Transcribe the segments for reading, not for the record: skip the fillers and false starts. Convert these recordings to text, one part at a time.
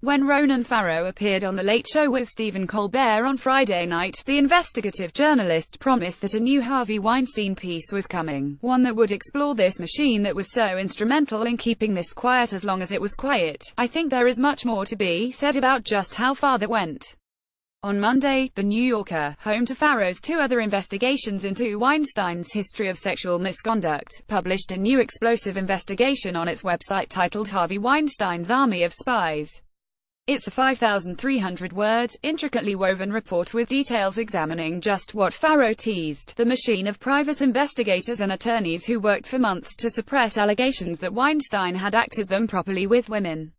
When Ronan Farrow appeared on The Late Show with Stephen Colbert on Friday night, the investigative journalist promised that a new Harvey Weinstein piece was coming, one that would explore this machine that was so instrumental in keeping this quiet as long as it was quiet. I think there is much more to be said about just how far that went. On Monday, The New Yorker, home to Farrow's two other investigations into Weinstein's history of sexual misconduct, published a new explosive investigation on its website titled Harvey Weinstein's Army of Spies. It's a 5,300-word, intricately woven report with details examining just what Farrow teased, the machine of private investigators and attorneys who worked for months to suppress allegations that Weinstein had acted improperly with women.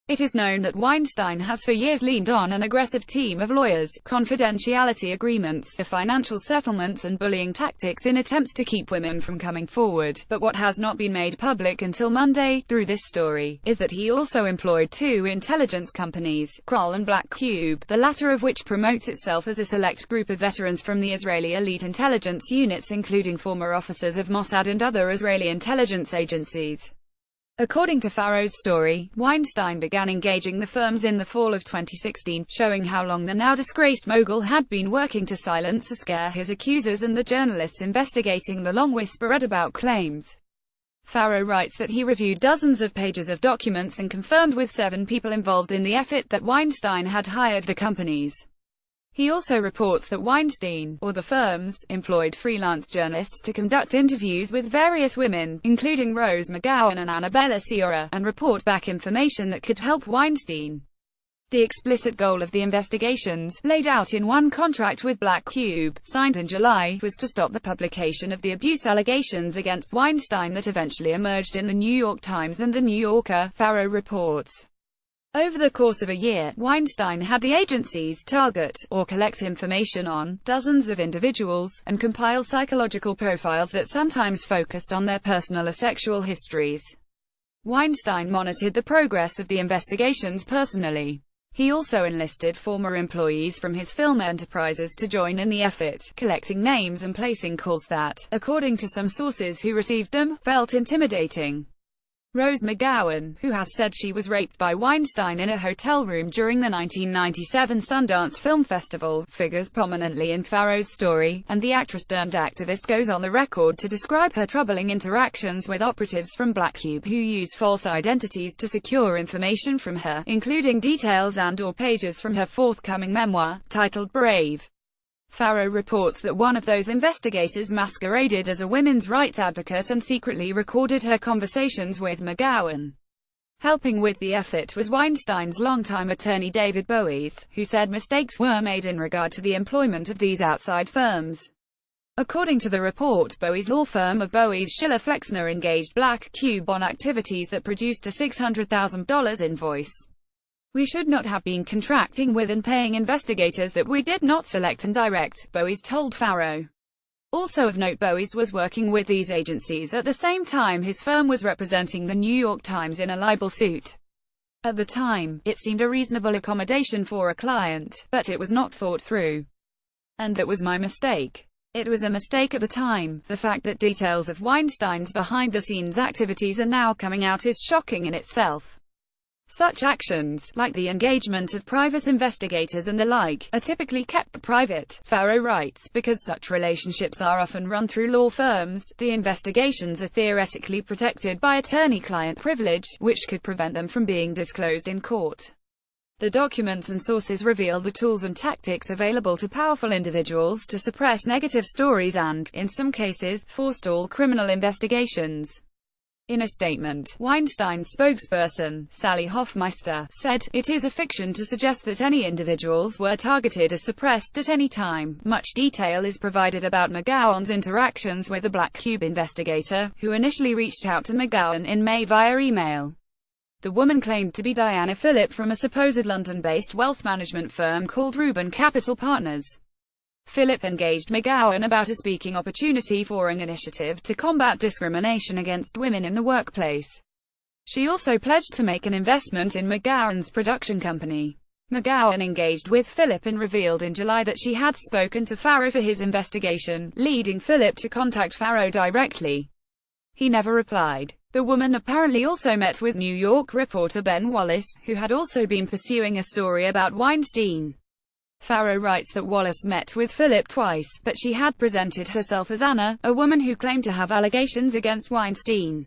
It is known that Weinstein has for years leaned on an aggressive team of lawyers, confidentiality agreements, financial settlements and bullying tactics in attempts to keep women from coming forward. But what has not been made public until Monday, through this story, is that he also employed two intelligence companies, Kroll and Black Cube, the latter of which promotes itself as a select group of veterans from the Israeli elite intelligence units including former officers of Mossad and other Israeli intelligence agencies. According to Farrow's story, Weinstein began engaging the firms in the fall of 2016, showing how long the now-disgraced mogul had been working to silence or scare his accusers and the journalists investigating the long whispered about claims. Farrow writes that he reviewed dozens of pages of documents and confirmed with 7 people involved in the effort that Weinstein had hired the companies. He also reports that Weinstein, or the firms, employed freelance journalists to conduct interviews with various women, including Rose McGowan and Annabella Sciorra, and report back information that could help Weinstein. The explicit goal of the investigations, laid out in one contract with Black Cube, signed in July, was to stop the publication of the abuse allegations against Weinstein that eventually emerged in The New York Times and The New Yorker, Farrow reports. Over the course of a year, Weinstein had the agencies target, or collect information on, dozens of individuals, and compile psychological profiles that sometimes focused on their personal or sexual histories. Weinstein monitored the progress of the investigations personally. He also enlisted former employees from his film enterprises to join in the effort, collecting names and placing calls that, according to some sources who received them, felt intimidating. Rose McGowan, who has said she was raped by Weinstein in a hotel room during the 1997 Sundance Film Festival, figures prominently in Farrow's story, and the actress-turned-activist goes on the record to describe her troubling interactions with operatives from Black Cube who use false identities to secure information from her, including details and/or pages from her forthcoming memoir, titled Brave. Farrow reports that one of those investigators masqueraded as a women's rights advocate and secretly recorded her conversations with McGowan. Helping with the effort was Weinstein's longtime attorney David Bowies, who said mistakes were made in regard to the employment of these outside firms. According to the report, Bowies' law firm of Bowies Schiller Flexner engaged Black Cube on activities that produced a $600,000 invoice. We should not have been contracting with and paying investigators that we did not select and direct, Bowies told Farrow. Also of note, Bowies was working with these agencies at the same time his firm was representing the New York Times in a libel suit. At the time, it seemed a reasonable accommodation for a client, but it was not thought through. And that was my mistake. It was a mistake at the time. The fact that details of Weinstein's behind-the-scenes activities are now coming out is shocking in itself. Such actions, like the engagement of private investigators and the like, are typically kept private, Farrow writes, because such relationships are often run through law firms. The investigations are theoretically protected by attorney-client privilege, which could prevent them from being disclosed in court. The documents and sources reveal the tools and tactics available to powerful individuals to suppress negative stories and, in some cases, forestall criminal investigations. In a statement, Weinstein's spokesperson, Sally Hoffmeister, said, "It is a fiction to suggest that any individuals were targeted or suppressed at any time." Much detail is provided about McGowan's interactions with the Black Cube investigator, who initially reached out to McGowan in May via email. The woman claimed to be Diana Phillip from a supposed London-based wealth management firm called Rubin Capital Partners. Phillip engaged McGowan about a speaking opportunity for an initiative to combat discrimination against women in the workplace. She also pledged to make an investment in McGowan's production company. McGowan engaged with Phillip and revealed in July that she had spoken to Farrow for his investigation, leading Phillip to contact Farrow directly. He never replied. The woman apparently also met with New York reporter Ben Wallace, who had also been pursuing a story about Weinstein. Farrow writes that Wallace met with Philip twice, but she had presented herself as Anna, a woman who claimed to have allegations against Weinstein.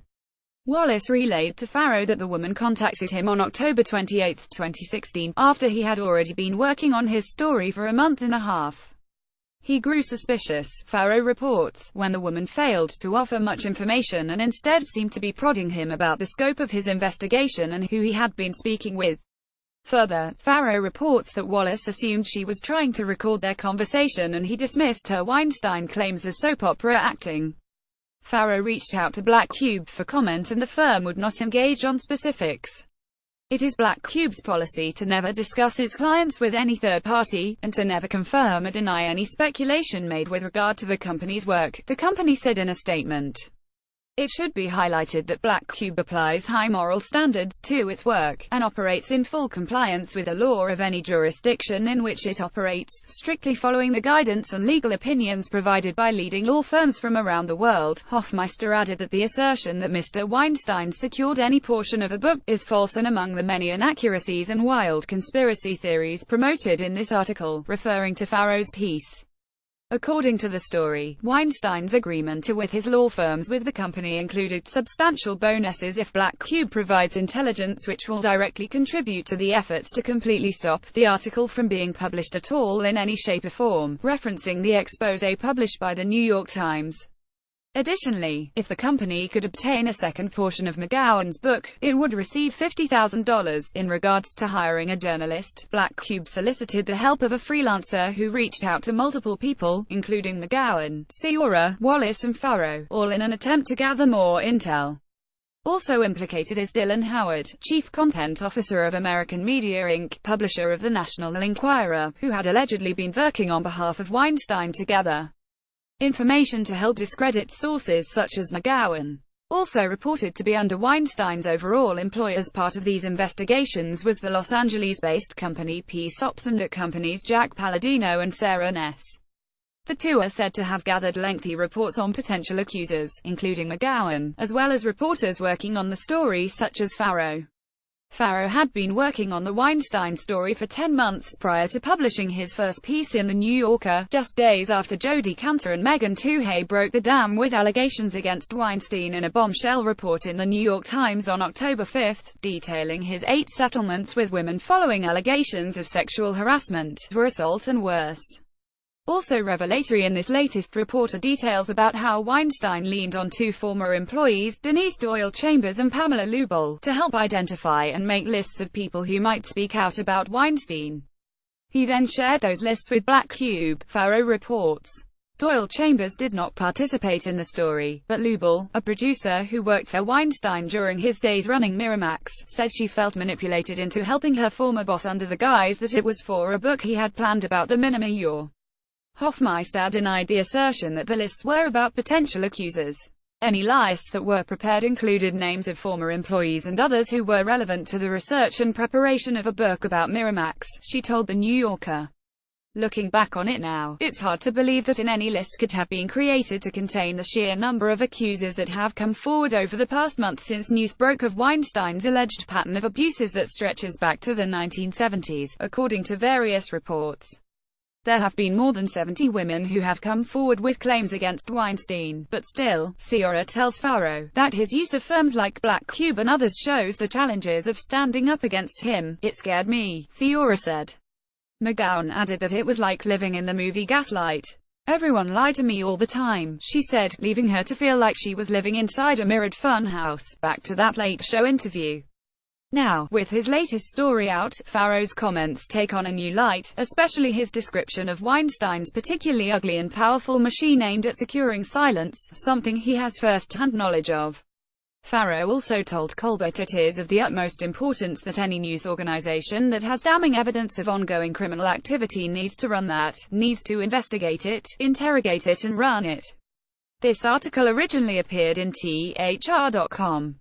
Wallace relayed to Farrow that the woman contacted him on October 28, 2016, after he had already been working on his story for a month and a half. He grew suspicious, Farrow reports, when the woman failed to offer much information and instead seemed to be prodding him about the scope of his investigation and who he had been speaking with. Further, Farrow reports that Wallace assumed she was trying to record their conversation and he dismissed her Weinstein claims as soap opera acting. Farrow reached out to Black Cube for comment and the firm would not engage on specifics. It is Black Cube's policy to never discuss its clients with any third party, and to never confirm or deny any speculation made with regard to the company's work, the company said in a statement. It should be highlighted that Black Cube applies high moral standards to its work, and operates in full compliance with the law of any jurisdiction in which it operates, strictly following the guidance and legal opinions provided by leading law firms from around the world. Hofmeister added that the assertion that Mr. Weinstein secured any portion of a book is false and among the many inaccuracies and wild conspiracy theories promoted in this article, referring to Farrow's piece. According to the story, Weinstein's agreement with his law firms with the company included substantial bonuses if Black Cube provides intelligence which will directly contribute to the efforts to completely stop the article from being published at all in any shape or form, referencing the exposé published by the New York Times. Additionally, if the company could obtain a second portion of McGowan's book, it would receive $50,000. In regards to hiring a journalist, Black Cube solicited the help of a freelancer who reached out to multiple people, including McGowan, Ciora, Wallace and Farrow, all in an attempt to gather more intel. Also implicated is Dylan Howard, Chief Content Officer of American Media Inc., publisher of the National Enquirer, who had allegedly been working on behalf of Weinstein to gather information to help discredit sources such as McGowan. Also reported to be under Weinstein's overall employ as part of these investigations was the Los Angeles-based company Peace Ops and at companies Jack Palladino and Sarah Ness. The two are said to have gathered lengthy reports on potential accusers, including McGowan, as well as reporters working on the story such as Farrow. Farrow had been working on the Weinstein story for 10 months prior to publishing his first piece in The New Yorker, just days after Jodi Kantor and Megan Twohey broke the dam with allegations against Weinstein in a bombshell report in The New York Times on October 5, detailing his 8 settlements with women following allegations of sexual harassment, or assault and worse. Also revelatory in this latest report are details about how Weinstein leaned on 2 former employees, Denise Doyle Chambers and Pamela Lubel, to help identify and make lists of people who might speak out about Weinstein. He then shared those lists with Black Cube, Farrow reports. Doyle Chambers did not participate in the story, but Lubel, a producer who worked for Weinstein during his days running Miramax, said she felt manipulated into helping her former boss under the guise that it was for a book he had planned about the Minimajor. Hofmeister denied the assertion that the lists were about potential accusers. Any lists that were prepared included names of former employees and others who were relevant to the research and preparation of a book about Miramax, she told The New Yorker. Looking back on it now, it's hard to believe that any list could have been created to contain the sheer number of accusers that have come forward over the past month since news broke of Weinstein's alleged pattern of abuses that stretches back to the 1970s, according to various reports. There have been more than 70 women who have come forward with claims against Weinstein, but still, Ciora tells Farrow that his use of firms like Black Cube and others shows the challenges of standing up against him. It scared me, Ciora said. McGowan added that it was like living in the movie Gaslight. Everyone lied to me all the time, she said, leaving her to feel like she was living inside a mirrored funhouse. Back to that Late Show interview. Now, with his latest story out, Farrow's comments take on a new light, especially his description of Weinstein's particularly ugly and powerful machine aimed at securing silence, something he has first-hand knowledge of. Farrow also told Colbert it is of the utmost importance that any news organization that has damning evidence of ongoing criminal activity needs to investigate it, interrogate it and run it. This article originally appeared in THR.com.